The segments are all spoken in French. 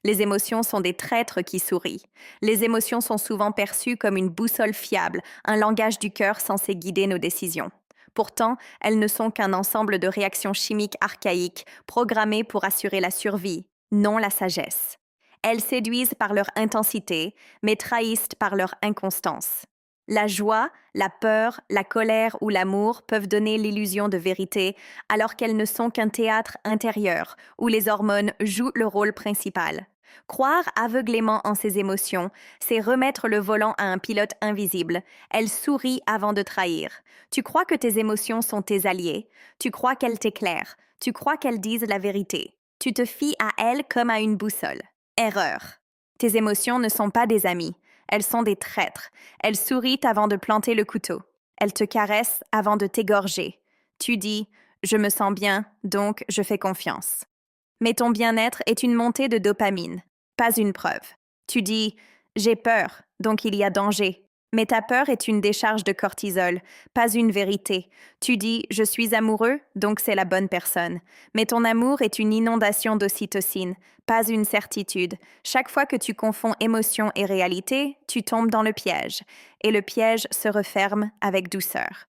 Les émotions sont des traîtres qui sourient. Les émotions sont souvent perçues comme une boussole fiable, un langage du cœur censé guider nos décisions. Pourtant, elles ne sont qu'un ensemble de réactions chimiques archaïques, programmées pour assurer la survie, non la sagesse. Elles séduisent par leur intensité, mais trahissent par leur inconstance. La joie, la peur, la colère ou l'amour peuvent donner l'illusion de vérité, alors qu'elles ne sont qu'un théâtre intérieur, où les hormones jouent le rôle principal. Croire aveuglément en ses émotions, c'est remettre le volant à un pilote invisible. Elle sourit avant de trahir. Tu crois que tes émotions sont tes alliés. Tu crois qu'elles t'éclairent. Tu crois qu'elles disent la vérité. Tu te fies à elles comme à une boussole. Erreur. Tes émotions ne sont pas des amis. Elles sont des traîtres. Elles sourient avant de planter le couteau. Elles te caressent avant de t'égorger. Tu dis « Je me sens bien, donc je fais confiance ». Mais ton bien-être est une montée de dopamine, pas une preuve. Tu dis « J'ai peur, donc il y a danger ». Mais ta peur est une décharge de cortisol, pas une vérité. Tu dis « Je suis amoureux, donc c'est la bonne personne ». Mais ton amour est une inondation d'ocytocine, pas une certitude. Chaque fois que tu confonds émotion et réalité, tu tombes dans le piège. Et le piège se referme avec douceur.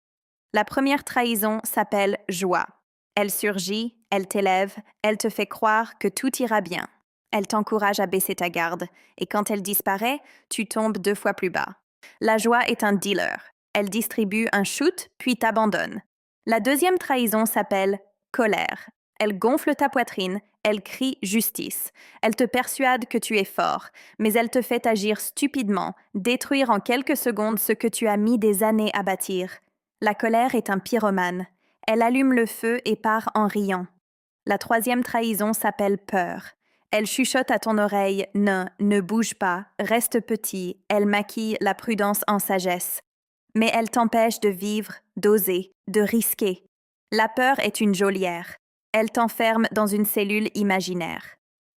La première trahison s'appelle joie. Elle surgit, elle t'élève, elle te fait croire que tout ira bien. Elle t'encourage à baisser ta garde, et quand elle disparaît, tu tombes 2 fois plus bas. La joie est un dealer. Elle distribue un shoot, puis t'abandonne. La deuxième trahison s'appelle colère. Elle gonfle ta poitrine, elle crie justice. Elle te persuade que tu es fort, mais elle te fait agir stupidement, détruire en quelques secondes ce que tu as mis des années à bâtir. La colère est un pyromane. Elle allume le feu et part en riant. La troisième trahison s'appelle peur. Elle chuchote à ton oreille « ne bouge pas, reste petit », elle maquille la prudence en sagesse. Mais elle t'empêche de vivre, d'oser, de risquer. La peur est une geôlière. Elle t'enferme dans une cellule imaginaire.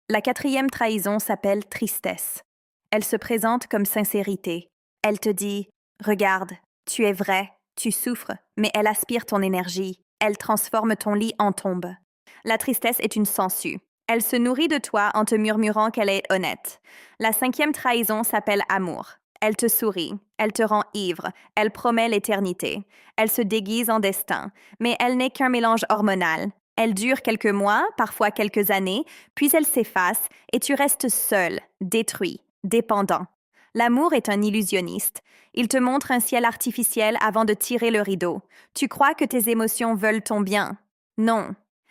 La quatrième trahison s'appelle tristesse. Elle se présente comme sincérité. Elle te dit « Regarde, tu es vrai, tu souffres, mais elle aspire ton énergie. Elle transforme ton lit en tombe. » La tristesse est une sangsue. Elle se nourrit de toi en te murmurant qu'elle est honnête. La cinquième trahison s'appelle amour. Elle te sourit, elle te rend ivre, elle promet l'éternité. Elle se déguise en destin, mais elle n'est qu'un mélange hormonal. Elle dure quelques mois, parfois quelques années, puis elle s'efface et tu restes seul, détruit, dépendant. L'amour est un illusionniste. Il te montre un ciel artificiel avant de tirer le rideau. Tu crois que tes émotions veulent ton bien. Non,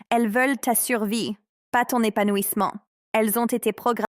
elles veulent ta survie, pas ton épanouissement. Elles ont été programmées